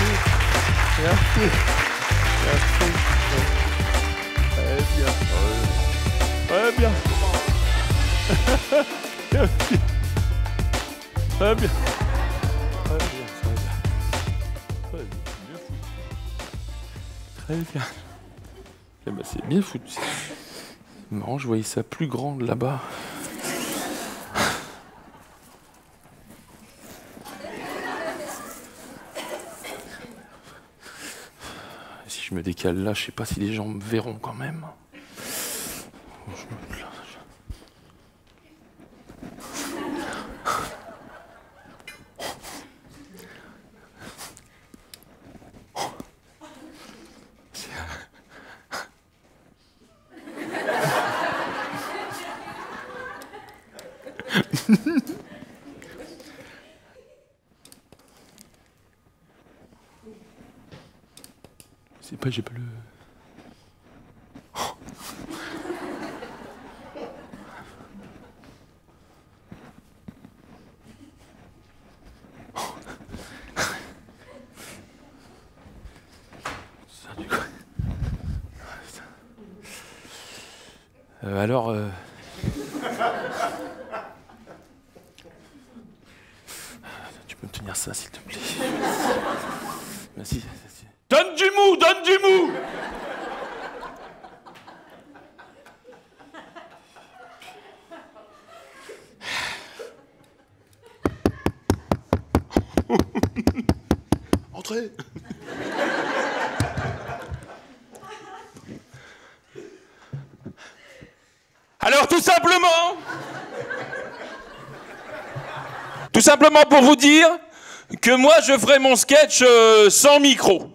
Merci. Merci. Très bien. Très bien. Merci. Très bien. Très bien, très bien. Très bien, bien foutu. Très bien. Eh ben, c'est bien foutu. C'est marrant, je voyais ça plus grande là-bas. Si je me décale là, je sais pas si les gens me verront quand même. Bon, je me place. C'est pas, j'ai pas le... Ça, du coup... alors... Tu peux me tenir ça, s'il te plaît. Merci. Donne du mou, donne du mou. Entrez. Alors tout simplement pour vous dire que moi je ferai mon sketch sans micro.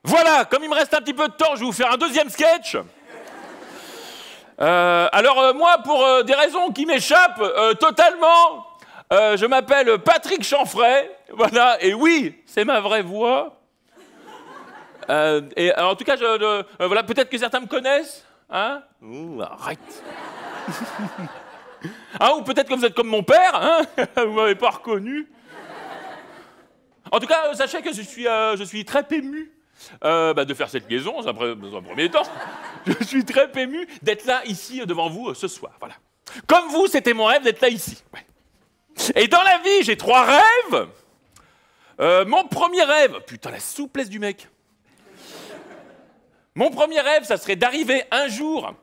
Voilà, comme il me reste un petit peu de temps, je vais vous faire un deuxième sketch. Moi, pour des raisons qui m'échappent totalement, je m'appelle Patrick Chanfray, voilà, et oui, c'est ma vraie voix. En tout cas, voilà, peut-être que certains me connaissent, hein. Ouh, arrête. Hein, ou peut-être que vous êtes comme mon père, hein. Vous m'avez pas reconnu. En tout cas, sachez que je suis très ému. De faire cette liaison, dans un premier temps. Je suis très ému d'être là, ici, devant vous, ce soir. Voilà. Comme vous, c'était mon rêve d'être là, ici. Ouais. Et dans la vie, j'ai 3 rêves. Mon premier rêve... Putain, la souplesse du mec. Mon premier rêve, ça serait d'arriver un jour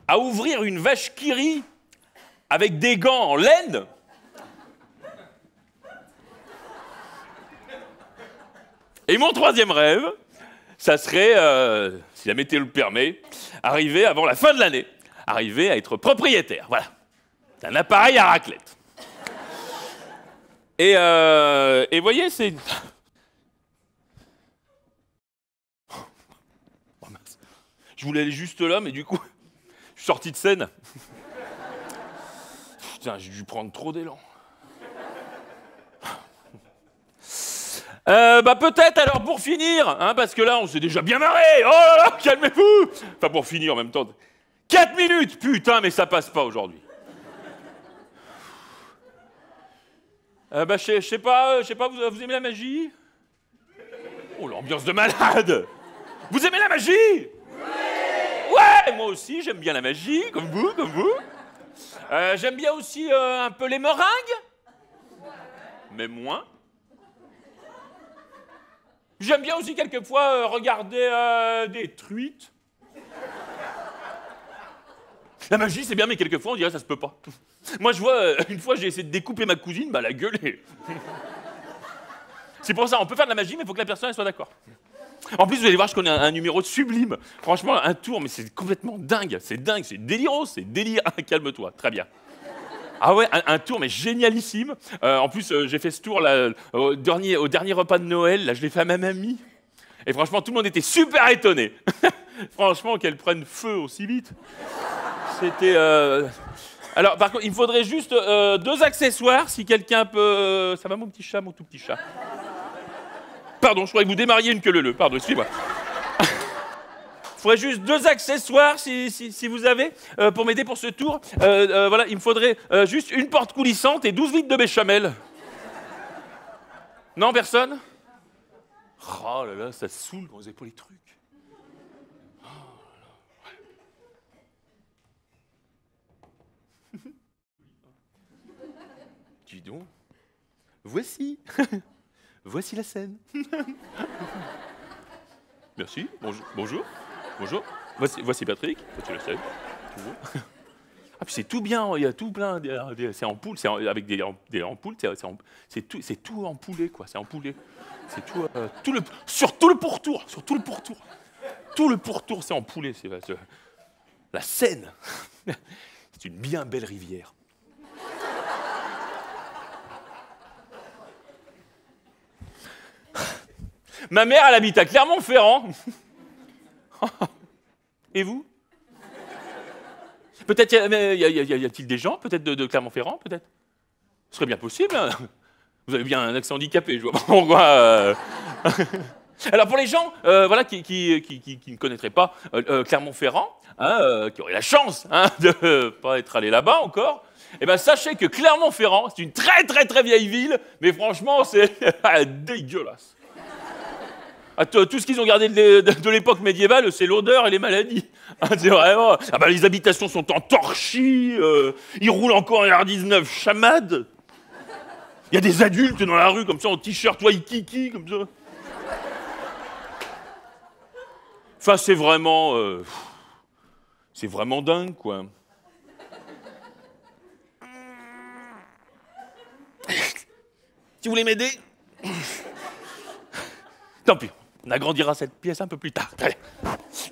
à ouvrir une vache qui rit avec des gants en laine. Et mon troisième rêve... ça serait, si la météo le permet, arriver avant la fin de l'année, arriver à être propriétaire, voilà, d'un appareil à raclette. Et voyez, c'est... Oh, mince. Je voulais aller juste là, mais du coup, je suis sorti de scène. Putain, j'ai dû prendre trop d'élan. Peut-être alors pour finir, hein, parce que là on s'est déjà bien marré. Oh là là, calmez-vous. Enfin pour finir en même temps. 4 minutes, putain, mais ça passe pas aujourd'hui. Je sais pas, vous aimez la magie? Oh, l'ambiance de malade. Vous aimez la magie? Oui. Ouais, moi aussi j'aime bien la magie, comme vous. J'aime bien aussi un peu les meringues, mais moins. J'aime bien aussi quelquefois regarder des truites. La magie, c'est bien, mais quelquefois, on dirait que ça se peut pas. Moi, je vois, une fois, j'ai essayé de découper ma cousine, bah, la gueule est... C'est pour ça, on peut faire de la magie, mais il faut que la personne elle soit d'accord. En plus, vous allez voir, je connais un numéro sublime. Franchement, un tour, mais c'est complètement dingue. C'est dingue, c'est déliros, c'est délire. Calme-toi, très bien. Ah ouais, un tour, mais génialissime. En plus, j'ai fait ce tour là, au dernier repas de Noël. Là, je l'ai fait à ma mamie. Et franchement, tout le monde était super étonné. Franchement, qu'elle prenne feu aussi vite. C'était... Alors, par contre, il me faudrait juste 2 accessoires, si quelqu'un peut... Ça va, mon petit chat, mon tout petit chat? Pardon, je croyais que vous démarriez une queue leu. Pardon, excusez-moi. Il faudrait juste 2 accessoires, si vous avez, pour m'aider pour ce tour. Voilà, il me faudrait juste une porte coulissante et 12 litres de béchamel. Non, personne? Oh là là, ça saoule quand vous n'avez pas les trucs. Oh là là. Dis donc. Voici. Voici la scène. Merci. Bonjour. Bonjour. Bonjour. Voici Patrick. Voici la scène. Toujours. Ah, puis c'est tout bien, il y a tout plein, c'est en poule, avec des ampoules, c'est tout empoulé, quoi, c'est empoulé. C'est tout, sur tout le pourtour, Tout le pourtour, c'est empoulé, c'est la Seine. C'est une bien belle rivière. Ma mère, elle habite à Clermont-Ferrand. Et vous? Peut-être y a-t-il des gens, peut-être de Clermont-Ferrand, peut-être? Ce serait bien possible. Hein. Vous avez bien un accent handicapé, je vois pas pourquoi. Alors pour les gens voilà, qui ne connaîtraient pas Clermont-Ferrand, hein, qui auraient la chance de ne pas être allés là-bas encore, eh ben, sachez que Clermont-Ferrand, c'est une très très très vieille ville, mais franchement, c'est dégueulasse. Tout ce qu'ils ont gardé de l'époque médiévale, c'est l'odeur et les maladies. C'est vraiment... Ah bah, les habitations sont en torchis, ils roulent encore en R19 chamade. Il y a des adultes dans la rue, comme ça, en t-shirt Waikiki, comme ça. Enfin, c'est vraiment dingue, quoi. Si vous voulez m'aider? Tant pis. On agrandira cette pièce un peu plus tard. Allez.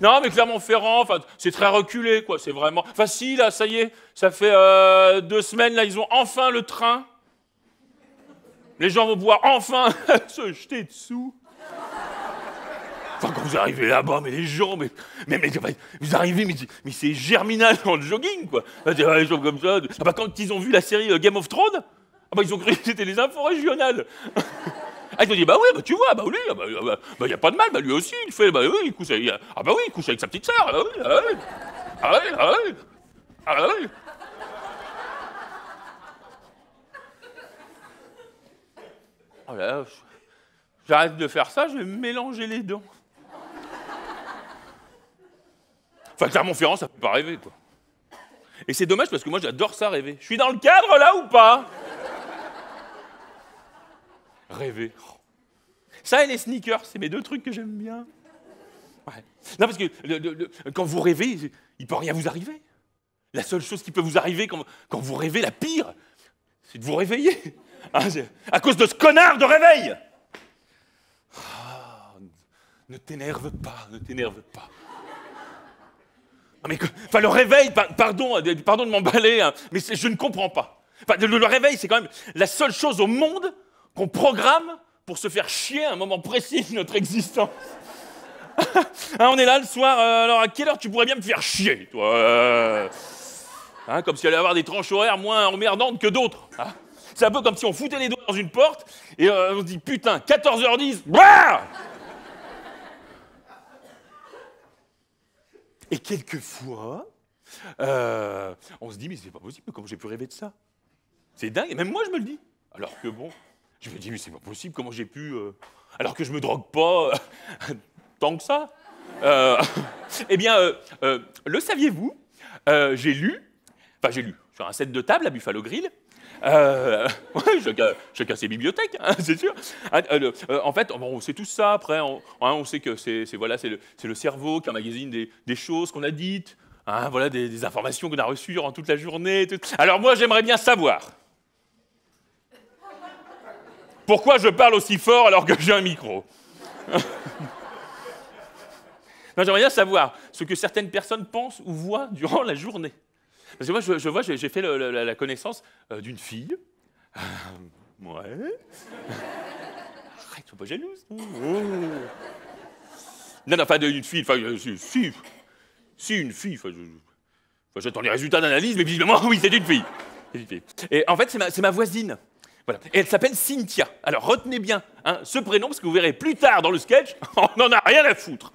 Non, mais Clermont-Ferrand, c'est très reculé, quoi. C'est vraiment... Enfin, si, là, ça y est, ça fait 2 semaines, là, ils ont enfin le train. Les gens vont pouvoir enfin se jeter dessous. Enfin, quand vous arrivez là-bas, mais les gens, mais vous arrivez, mais c'est Germinal dans le jogging, quoi. Les gens comme ça. Ah bah, quand ils ont vu la série Game of Thrones, ah bah, ils ont cru que c'était les infos régionales. Ah, ils ont dit, bah oui, bah tu vois, bah lui, bah y a pas de mal, bah lui aussi, il fait, bah oui, il couche avec, ah bah oui, il couche avec sa petite sœur, ah bah oui, ah oui, ah oui, ah oui, ah oui. Oh là, j'arrête de faire ça, je vais me mélanger les dents. Enfin, Clermont-Ferrand, ça peut pas rêver, quoi. Et c'est dommage parce que moi, j'adore ça, rêver. Je suis dans le cadre, là, ou pas? Rêver. Ça et les sneakers, c'est mes 2 trucs que j'aime bien. Ouais. Non, parce que quand vous rêvez, il peut rien vous arriver. La seule chose qui peut vous arriver quand vous rêvez, la pire, c'est de vous réveiller. Hein, à cause de ce connard de réveil. Ah, ne t'énerve pas, ne t'énerve pas. Non, mais enfin, le réveil, pardon de m'emballer, hein, mais je ne comprends pas. Enfin, le réveil, c'est quand même la seule chose au monde qu'on programme pour se faire chier à un moment précis de notre existence. Hein, on est là le soir, alors à quelle heure tu pourrais bien me faire chier, toi hein, comme s'il allait y avoir des tranches horaires moins emmerdantes que d'autres. Hein. C'est un peu comme si on foutait les doigts dans une porte et on se dit, putain, 14h10, bah et quelquefois, on se dit, mais c'est pas possible, comment j'ai pu rêver de ça? C'est dingue, et même moi je me le dis. Alors que bon, je me dis, mais c'est pas possible, comment j'ai pu... alors que je me drogue pas tant que ça. Eh bien, le saviez-vous? J'ai lu sur un set de table à Buffalo Grill. Ouais, chacun ses bibliothèques, hein, c'est sûr. En fait, on sait tout ça. Après, on sait que c'est le cerveau qui emmagasine des choses qu'on a dites, hein, voilà, des informations qu'on a reçues durant toute la journée. Tout. Alors moi, j'aimerais bien savoir pourquoi je parle aussi fort alors que j'ai un micro. Non, j'aimerais bien savoir ce que certaines personnes pensent ou voient durant la journée. Parce que moi, j'ai fait la connaissance d'une fille. Ouais. Arrête, sois pas jalouse. Non, enfin, d'une fille. Enfin, si, une fille. Enfin, Enfin, j'attends les résultats d'analyse, mais visiblement, oui, c'est une fille. C'est une fille. Et en fait, c'est ma voisine. Voilà. Et elle s'appelle Cynthia. Alors, retenez bien hein, ce prénom, parce que vous verrez plus tard dans le sketch, on n'en a rien à foutre.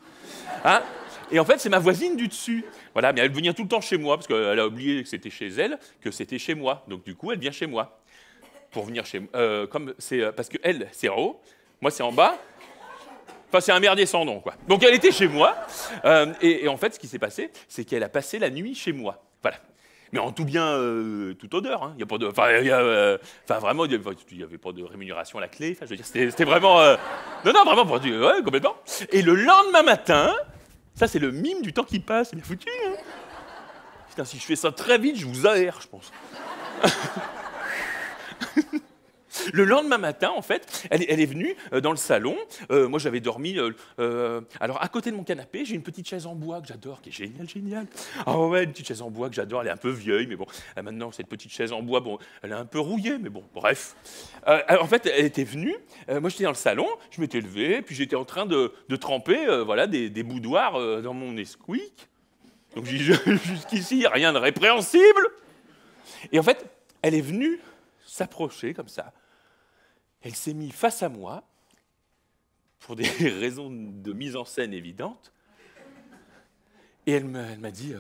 Hein. Et en fait, c'est ma voisine du dessus. Voilà, mais elle vient tout le temps chez moi, parce qu'elle a oublié que c'était chez elle, que c'était chez moi. Donc, du coup, elle vient chez moi. Pour venir chez moi. Comme c'est, parce qu'elle, c'est en haut, moi, c'est en bas. Enfin, c'est un merdier sans nom, quoi. Donc, elle était chez moi. Et en fait, ce qui s'est passé, c'est qu'elle a passé la nuit chez moi. Voilà. Mais en tout bien, toute odeur. Hein. Il y a pas de, enfin, vraiment, il n'y avait pas de rémunération à la clé. Enfin, je veux dire, c'était vraiment... Non, non, vraiment, ouais, complètement. Et le lendemain matin, ça, c'est le mime du temps qui passe. C'est bien foutu, hein. Putain, si je fais ça très vite, je vous aère, je pense. Le lendemain matin, en fait, elle est venue dans le salon. Moi, j'avais dormi. Alors, à côté de mon canapé, j'ai une petite chaise en bois que j'adore, qui est géniale. Ah ouais, une petite chaise en bois que j'adore. Elle est un peu vieille, mais bon. Maintenant, cette petite chaise en bois, bon, elle est un peu rouillée, mais bon, bref. En fait, elle était venue. Moi, j'étais dans le salon. Je m'étais levé, puis j'étais en train de tremper, voilà, des boudoirs dans mon Nesquik. Donc, jusqu'ici, rien de répréhensible. Et en fait, elle est venue s'approcher comme ça. Elle s'est mise face à moi, pour des raisons de mise en scène évidentes, et elle m'a dit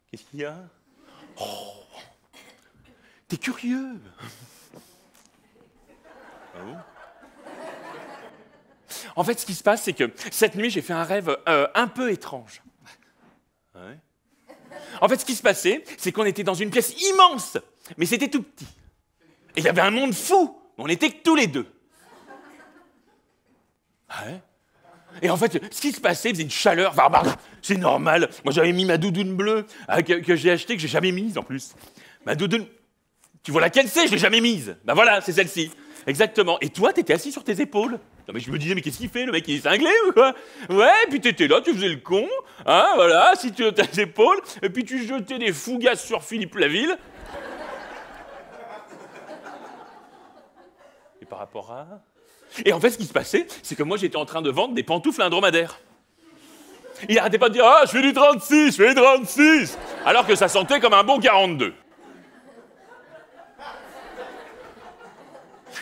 Qu'est-ce qu'il y a? Oh, t'es curieux. Ah bon? En fait, ce qui se passe, c'est que cette nuit, j'ai fait un rêve un peu étrange. Ouais. En fait, ce qui se passait, c'est qu'on était dans une pièce immense, mais c'était tout petit. Et il y avait un monde fou, on n'était que tous les deux. Ouais. Et en fait, ce qui se passait, il faisait une chaleur, c'est normal. Moi, j'avais mis ma doudoune bleue que j'ai achetée, que j'ai jamais mise en plus. Ma doudoune, tu vois laquelle c'est? Je l'ai jamais mise. Ben voilà, c'est celle-ci. Exactement. Et toi, t'étais assis sur tes épaules. Non mais je me disais, mais qu'est-ce qu'il fait? Le mec, il est cinglé ou quoi? Ouais, et puis t'étais là, tu faisais le con, hein, voilà, assis sur tes épaules, et puis tu jetais des fougasses sur Philippe Laville. Et par rapport à... Et en fait, ce qui se passait, c'est que moi, j'étais en train de vendre des pantoufles à un dromadaire. Il arrêtait pas de dire « Ah, je fais du 36, je fais du 36 !» Alors que ça sentait comme un bon 42.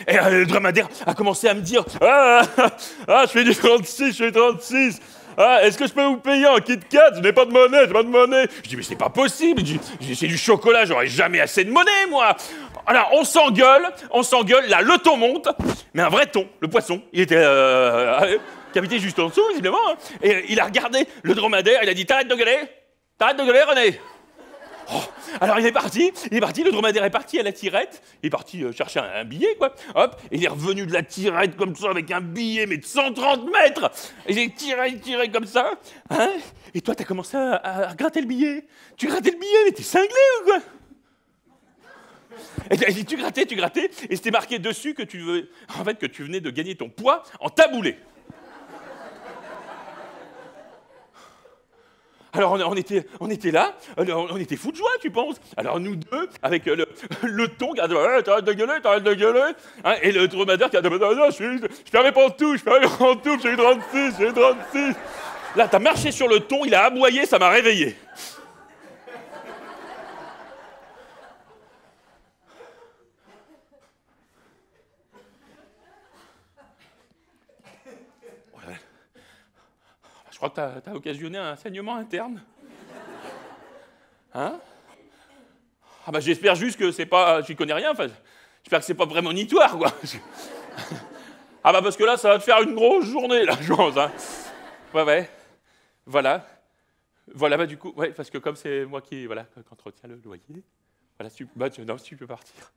Et le dromadaire a commencé à me dire « je fais du 36, je fais du 36 !» Ah, est-ce que je peux vous payer en Kit Kat? Je n'ai pas de monnaie, j'ai pas de monnaie. Je dis, mais c'est pas possible. C'est du chocolat, j'aurais jamais assez de monnaie, moi. Alors, on s'engueule, là, le ton monte, mais un vrai ton, le poisson. Il était qui habitait juste en dessous, visiblement. Hein. Et il a regardé le dromadaire, il a dit, t'arrêtes de gueuler, René. Oh, alors il est parti, le dromadaire est parti à la tirette, il est parti chercher un billet, quoi, hop, et il est revenu de la tirette comme ça, avec un billet, mais de 130 mètres, et il est tiré comme ça, hein, et toi t'as commencé à gratter le billet, tu grattais le billet, mais t'es cinglé ou quoi? Et tu grattais, et c'était marqué dessus que tu venais de gagner ton poids en taboulé. Alors on était là, on était fous de joie, tu penses? Alors nous deux, avec le ton, t'arrêtes de gueuler, hein, et le dromadaire qui a dit, je perds mes pantoufles, j'ai eu 36. Là, t'as marché sur le ton, il a aboyé, ça m'a réveillé. Je crois que t'as occasionné un saignement interne. Hein? Ah bah j'espère juste que c'est pas... J'y connais rien, enfin... J'espère que c'est pas prémonitoire, quoi. Ah bah parce que là, ça va te faire une grosse journée, là, je pense. Hein. Ouais. Voilà, bah du coup... Ouais, parce que comme c'est moi qui entretiens le loyer, voilà, tu peux partir.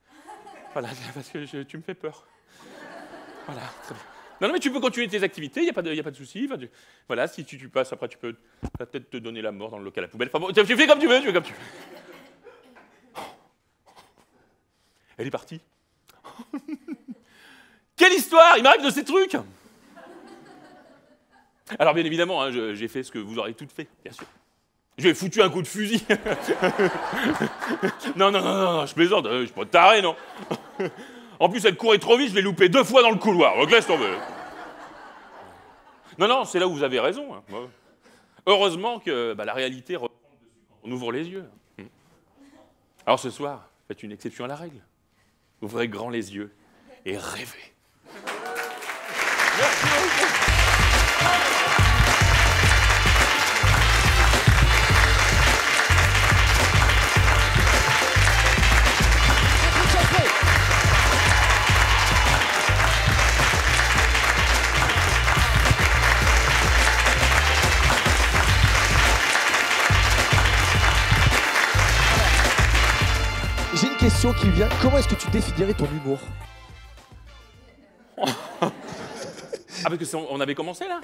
Voilà, parce que tu me fais peur. Voilà, très bien. Non, mais tu peux continuer tes activités, il n'y a pas de souci. Voilà, si tu passes, après, tu peux peut-être te donner la mort dans le local à poubelle. Enfin bon, tu fais comme tu veux, Elle est partie. Quelle histoire! Il m'arrive de ces trucs! Alors bien évidemment, hein, j'ai fait ce que vous aurez toutes fait, bien sûr. J'ai foutu un coup de fusil. Non, je plaisante, je suis pas taré, non. En plus, elle courait trop vite, je l'ai loupé 2 fois dans le couloir, donc laisse tomber. Non, c'est là où vous avez raison. Hein. Heureusement que la réalité reprend dessus quand on ouvre les yeux. Alors ce soir, faites une exception à la règle. Ouvrez grand les yeux et rêvez. Merci beaucoup. J'ai une question qui vient. Comment est-ce que tu définirais ton humour? Ah, parce qu'on avait commencé, là?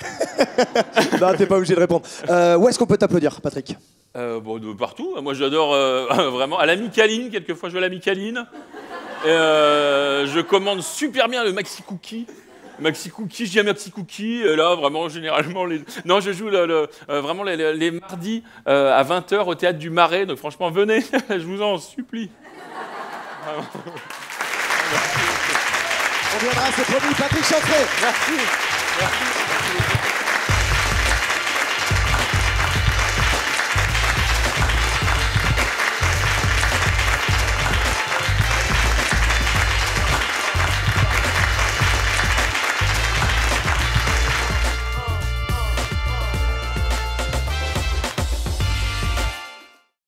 Non, t'es pas obligé de répondre. Où est-ce qu'on peut t'applaudir, Patrick? Bon, de partout. Moi, j'adore vraiment. À la Micaline, quelquefois, je vais à la Micaline. Je commande super bien le Maxi Cookie. Maxi Cookie, je dis à Maxi Cookie. Et là, vraiment, généralement, non, je joue vraiment les mardis à 20h au Théâtre du Marais. Donc, franchement, venez, je vous en supplie. On viendra, c'est promis, Patrick Chanfray. Merci.